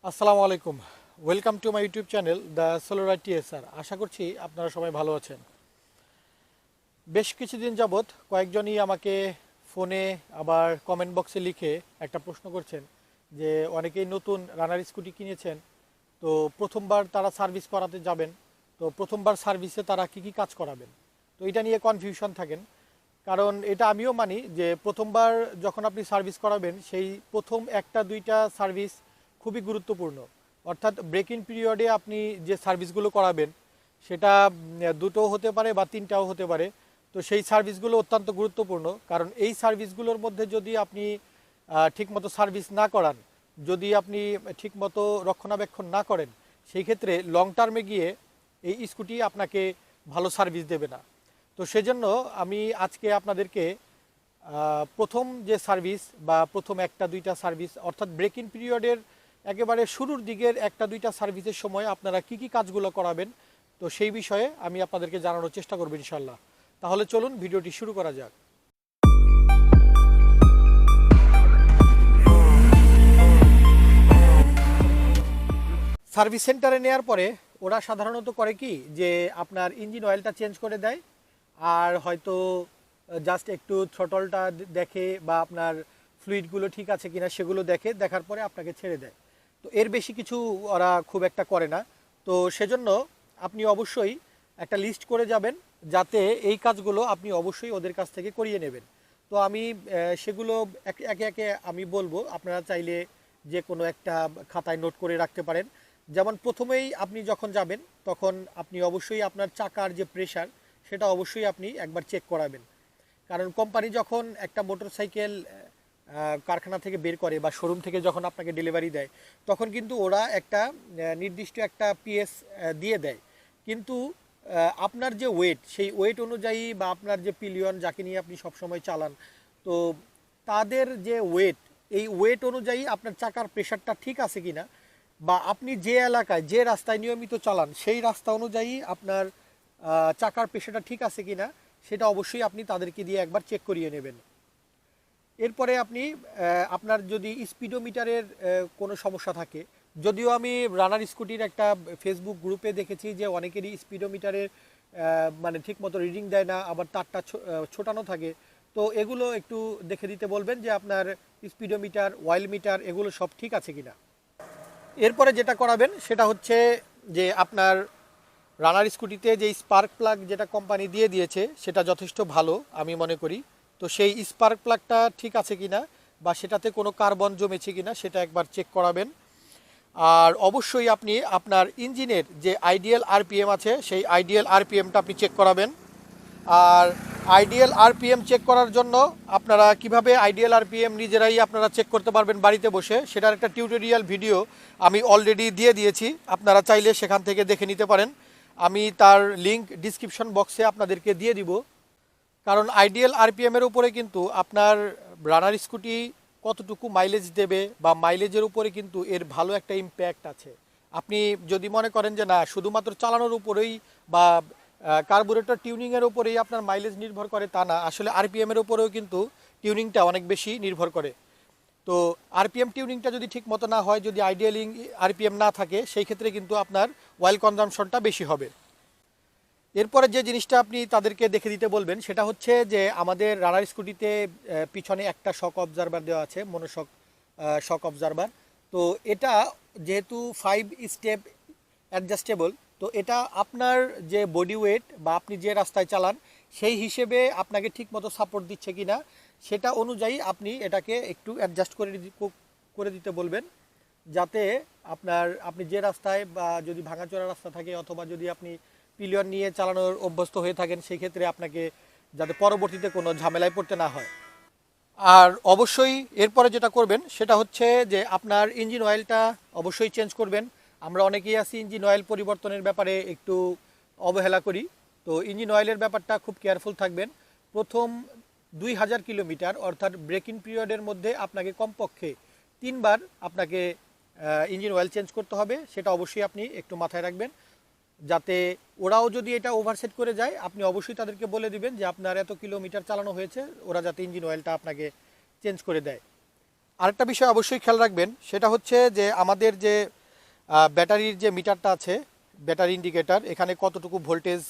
আসসালামু আলাইকুম। Welcome to my YouTube channel the Solorite TSR. আশা করছি আপনারা সবাই ভালো আছেন। বেশ কিছুদিন যাবৎ কয়েকজনই আমাকে ফোনে আবার কমেন্ট বক্সে লিখে একটা প্রশ্ন করছেন যে অনেকেই নতুন রানার স্কুটি কিনেছেন, তো প্রথমবার তারা সার্ভিস করাতে যাবেন, তো প্রথমবার সার্ভিসে তারা কি কাজ করাবেন, তো এটা নিয়ে কনফিউশন থাকেন। কারণ এটা আমিও মানি যে প্রথমবার যখন আপনি সার্ভিস করাবেন সেই প্রথম একটা দুইটা সার্ভিস খুবই গুরুত্বপূর্ণ। অর্থাৎ ব্রেক ইন পিরিয়ডে আপনি যে সার্ভিসগুলো করাবেন সেটা দুটো হতে পারে বা তিনটাও হতে পারে। তো সেই সার্ভিসগুলো অত্যন্ত গুরুত্বপূর্ণ, কারণ এই সার্ভিসগুলোর মধ্যে যদি আপনি ঠিকমতো সার্ভিস না করান, যদি আপনি ঠিকমতো রক্ষণাবেক্ষণ না করেন, সেই ক্ষেত্রে লং টার্মে গিয়ে এই স্কুটি আপনাকে ভালো সার্ভিস দেবে না। তো সেজন্য আমি আজকে আপনাদেরকে প্রথম যে সার্ভিস বা প্রথম একটা দুইটা সার্ভিস অর্থাৎ ব্রেক ইন পিরিয়ডের একেবারে শুরুর দিকের একটা দুইটা সার্ভিসের সময় আপনারা কি কাজগুলো করাবেন, তো সেই বিষয়ে আমি আপনাদেরকে জানানোর চেষ্টা করব ইনশাল্লাহ। তাহলে চলুন ভিডিওটি শুরু করা যাক। সার্ভিস সেন্টারে নেওয়ার পরে ওরা সাধারণত করে কি যে আপনার ইঞ্জিন অয়েলটা চেঞ্জ করে দেয়, আর হয়তো জাস্ট একটু থ্রটলটা দেখে বা আপনার ফ্লুইডগুলো ঠিক আছে কিনা সেগুলো দেখার পরে আপনাকে ছেড়ে দেয়। তো এর বেশি কিছু ওরা খুব একটা করে না। তো সেজন্য আপনি অবশ্যই একটা লিস্ট করে যাবেন, যাতে এই কাজগুলো আপনি অবশ্যই ওদের কাছ থেকে করিয়ে নেবেন। তো আমি সেগুলো একে একে আমি বলবো, আপনারা চাইলে যে কোনো একটা খাতায় নোট করে রাখতে পারেন। যেমন প্রথমেই আপনি যখন যাবেন তখন আপনি অবশ্যই আপনার চাকার যে প্রেশার সেটা অবশ্যই আপনি একবার চেক করাবেন। কারণ কোম্পানি যখন একটা মোটরসাইকেল কারখানা থেকে বের করে বা শোরুম থেকে যখন আপনাকে ডেলিভারি দেয়, তখন কিন্তু ওরা একটা নির্দিষ্ট একটা পিএস দিয়ে দেয়। কিন্তু আপনার যে ওয়েট, সেই ওয়েট অনুযায়ী বা আপনার যে পিলিয়ন যাকে নিয়ে আপনি সবসময় চালান, তো তাদের যে ওয়েট, এই ওয়েট অনুযায়ী আপনার চাকার প্রেশারটা ঠিক আছে কিনা, বা আপনি যে এলাকায় যে রাস্তায় নিয়মিত চালান সেই রাস্তা অনুযায়ী আপনার চাকার প্রেশারটা ঠিক আছে কিনা, সেটা অবশ্যই আপনি তাদেরকে দিয়ে একবার চেক করিয়ে নেবেন। এরপরে আপনি আপনার যদি স্পিডোমিটারের কোনো সমস্যা থাকে, যদিও আমি রানার স্কুটির একটা ফেসবুক গ্রুপে দেখেছি যে অনেকেরই স্পিডোমিটারের মানে ঠিকমতো রিডিং দেয় না, আবার তারটা ছোটানো থাকে। তো এগুলো একটু দেখে দিতে বলবেন যে আপনার স্পিডোমিটার, অয়েল মিটার এগুলো সব ঠিক আছে কিনা। এরপরে যেটা করাবেন সেটা হচ্ছে যে আপনার রানার স্কুটিতে যে স্পার্ক প্লাগ যেটা কোম্পানি দিয়ে দিয়েছে সেটা যথেষ্ট ভালো আমি মনে করি। তো সেই স্পার্ক প্লাগটা ঠিক আছে কিনা বা সেটাতে কোনো কার্বন জমেছে কিনা সেটা একবার চেক করাবেন। আর অবশ্যই আপনি আপনার ইঞ্জিনের যে আইডিয়াল আরপিএম আছে সেই আইডিয়াল আরপিএমটা আপনি চেক করাবেন। আর আইডিয়াল আরপিএম চেক করার জন্য আপনারা কিভাবে আইডিয়াল আরপিএম নিজেরাই আপনারা চেক করতে পারবেন বাড়িতে বসে, সেটার একটা টিউটোরিয়াল ভিডিও আমি অলরেডি দিয়ে দিয়েছি, আপনারা চাইলে সেখান থেকে দেখে নিতে পারেন। আমি তার লিংক ডিসক্রিপশন বক্সে আপনাদেরকে দিয়ে দিব। কারণ আইডিয়াল আরপিএমের উপরে কিন্তু আপনার রানার স্কুটি কতটুকু মাইলেজ দেবে বা মাইলেজের উপরে কিন্তু এর ভালো একটা ইম্প্যাক্ট আছে। আপনি যদি মনে করেন যে না শুধুমাত্র চালানোর উপরেই বা কার্বুরেটর টিউনিংয়ের উপরেই আপনার মাইলেজ নির্ভর করে, তা না, আসলে আরপিএমের উপরেও কিন্তু টিউনিংটা অনেক বেশি নির্ভর করে। তো আরপিএম টিউনিংটা যদি ঠিক মতো না হয়, যদি আইডিয়াল আরপিএম না থাকে, সেই ক্ষেত্রে কিন্তু আপনার অয়েল কনজাম্পশনটা বেশি হবে। এরপরে যে জিনিসটা আপনি তাদেরকে দেখে দিতে বলবেন সেটা হচ্ছে যে আমাদের রানার স্কুটিতে পিছনে একটা শক অবজারভার দেওয়া আছে, মনোশক শক অবজারভার। তো এটা যেহেতু 5 স্টেপ অ্যাডজাস্টেবল, তো এটা আপনার যে বডি ওয়েট বা আপনি যে রাস্তায় চালান সেই হিসেবে আপনাকে ঠিকমতো সাপোর্ট দিচ্ছে কিনা সেটা অনুযায়ী আপনি এটাকে একটু অ্যাডজাস্ট করে দিতে বলবেন, যাতে আপনি যে রাস্তায় বা যদি ভাঙাচোরা রাস্তা থাকে অথবা যদি আপনি পিলিয়ন নিয়ে চালানোর অভ্যস্ত হয়ে থাকেন, সেই ক্ষেত্রে আপনাকে যাতে পরবর্তীতে কোনো ঝামেলায় পড়তে না হয়। আর অবশ্যই এরপরে যেটা করবেন সেটা হচ্ছে যে আপনার ইঞ্জিন অয়েলটা অবশ্যই চেঞ্জ করবেন। আমরা অনেকেই আছি ইঞ্জিন অয়েল পরিবর্তনের ব্যাপারে একটু অবহেলা করি। তো ইঞ্জিন অয়েলের ব্যাপারটা খুব কেয়ারফুল থাকবেন। প্রথম 2000 কিলোমিটার অর্থাৎ ব্রেক ইন পিরিয়ডের মধ্যে আপনাকে কমপক্ষে 3 বার আপনাকে ইঞ্জিন অয়েল চেঞ্জ করতে হবে, সেটা অবশ্যই আপনি একটু মাথায় রাখবেন। যাতে ওরাও যদি এটা ওভারসেট করে যায়, আপনি অবশ্যই তাদেরকে বলে দিবেন যে আপনার এত কিলোমিটার চালানো হয়েছে, ওরা যাতে ইঞ্জিন অয়েলটা আপনাকে চেঞ্জ করে দেয়। আরেকটা বিষয় অবশ্যই খেয়াল রাখবেন, সেটা হচ্ছে যে আমাদের যে ব্যাটারির যে মিটারটা আছে, ব্যাটারি ইন্ডিকেটর, এখানে কতটুকু ভোল্টেজ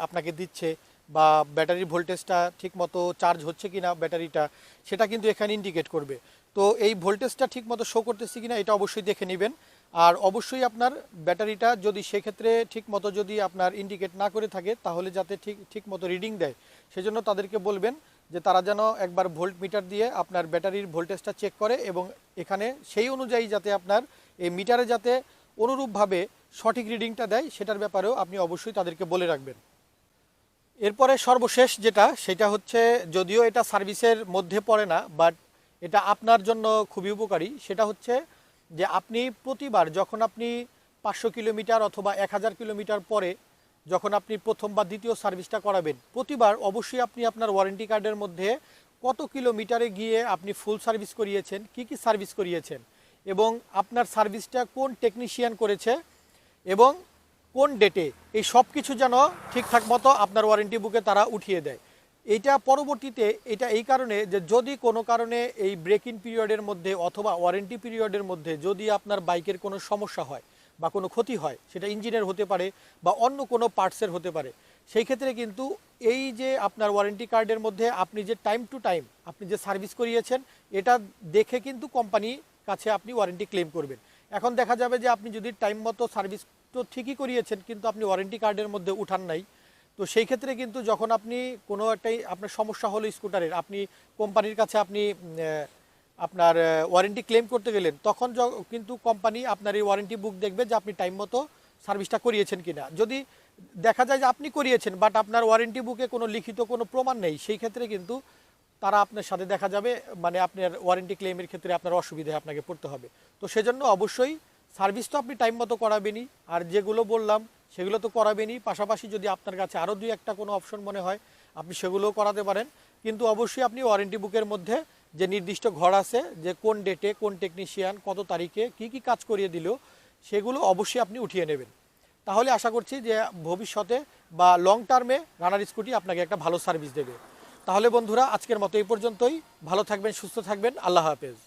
আপনাকে দিচ্ছে বা ব্যাটারির ভোল্টেজটা ঠিকমতো চার্জ হচ্ছে কিনা ব্যাটারিটা, সেটা কিন্তু এখানে ইন্ডিকেট করবে। তো এই ভোল্টেজটা ঠিকমতো শো করতেছে কিনা এটা অবশ্যই দেখে নেবেন। আর অবশ্যই আপনার ব্যাটারিটা যদি সেক্ষেত্রে ঠিকমতো যদি আপনার ইন্ডিকেট না করে থাকে তাহলে যাতে ঠিকমতো রিডিং দেয়, সেজন্য তাদেরকে বলবেন যে তারা যেন একবার ভোল্ট মিটার দিয়ে আপনার ব্যাটারির ভোল্টেজটা চেক করে এবং এখানে সেই অনুযায়ী যাতে আপনার এই মিটারে যাতে অনুরূপভাবে সঠিক রিডিংটা দেয় সেটার ব্যাপারেও আপনি অবশ্যই তাদেরকে বলে রাখবেন। এরপরে সর্বশেষ যেটা, সেটা হচ্ছে যদিও এটা সার্ভিসের মধ্যে পড়ে না, বাট এটা আপনার জন্য খুবই উপকারী। সেটা হচ্ছে যে আপনি প্রতিবার যখন আপনি 500 কিলোমিটার অথবা 1000 কিলোমিটার পরে যখন আপনি প্রথম বা দ্বিতীয় সার্ভিসটা করাবেন, প্রতিবার অবশ্যই আপনি আপনার ওয়ারেন্টি কার্ডের মধ্যে কত কিলোমিটারে গিয়ে আপনি ফুল সার্ভিস করিয়েছেন, কি কি সার্ভিস করিয়েছেন এবং আপনার সার্ভিসটা কোন টেকনিশিয়ান করেছে এবং কোন ডেটে, এই সব কিছু যেন ঠিকঠাক মতো আপনার ওয়ারেন্টি বুকে তারা উঠিয়ে দেয়। এইটা পরবর্তীতে এটা এই কারণে যে যদি কোনো কারণে এই ব্রেক ইন পিরিয়ডের মধ্যে অথবা ওয়ারেন্টি পিরিয়ডের মধ্যে যদি আপনার বাইকের কোনো সমস্যা হয় বা কোনো ক্ষতি হয়, সেটা ইঞ্জিনের হতে পারে বা অন্য কোনো পার্টসের হতে পারে, সেই ক্ষেত্রে কিন্তু এই যে আপনার ওয়ারেন্টি কার্ডের মধ্যে আপনি যে টাইম টু টাইম আপনি যে সার্ভিস করিয়েছেন এটা দেখে কিন্তু কোম্পানি কাছে আপনি ওয়ারেন্টি ক্লেম করবেন। এখন দেখা যাবে যে আপনি যদি টাইম মতো সার্ভিস তো ঠিকই করিয়েছেন কিন্তু আপনি ওয়ারেন্টি কার্ডের মধ্যে উঠান নাই, তো সেই ক্ষেত্রে কিন্তু যখন আপনি কোনো একটাই আপনার সমস্যা হলো স্কুটারের, আপনি কোম্পানির কাছে আপনি আপনার ওয়ারেন্টি ক্লেম করতে গেলেন, তখন কিন্তু কোম্পানি আপনার এই ওয়ারেন্টি বুক দেখবে যে আপনি টাইম মতো সার্ভিসটা করিয়েছেন কিনা। যদি দেখা যায় যে আপনি করিয়েছেন বাট আপনার ওয়ারেন্টি বুকে কোনো লিখিত কোনো প্রমাণ নেই, সেই ক্ষেত্রে কিন্তু তারা আপনার সাথে দেখা যাবে মানে আপনার ওয়ারেন্টি ক্লেমের ক্ষেত্রে আপনার অসুবিধায় আপনাকে পড়তে হবে। তো সেজন্য অবশ্যই সার্ভিস তো আপনি টাইম মতো করাবেনই, আর যেগুলো বললাম সেগুলো তো করাবেনই, পাশাপাশি যদি আপনার কাছে আরও দুই একটা কোনো অপশন মনে হয় আপনি সেগুলোও করাতে পারেন। কিন্তু অবশ্যই আপনি ওয়ারেন্টি বুকের মধ্যে যে নির্দিষ্ট ঘর আছে যে কোন ডেটে কোন টেকনিশিয়ান কত তারিখে কি কি কাজ করিয়ে দিল সেগুলো অবশ্যই আপনি উঠিয়ে নেবেন। তাহলে আশা করছি যে ভবিষ্যতে বা লং টার্মে রানার স্কুটি আপনাকে একটা ভালো সার্ভিস দেবে। তাহলে বন্ধুরা আজকের মতো এই পর্যন্তই। ভালো থাকবেন, সুস্থ থাকবেন, আল্লাহ হাফেজ।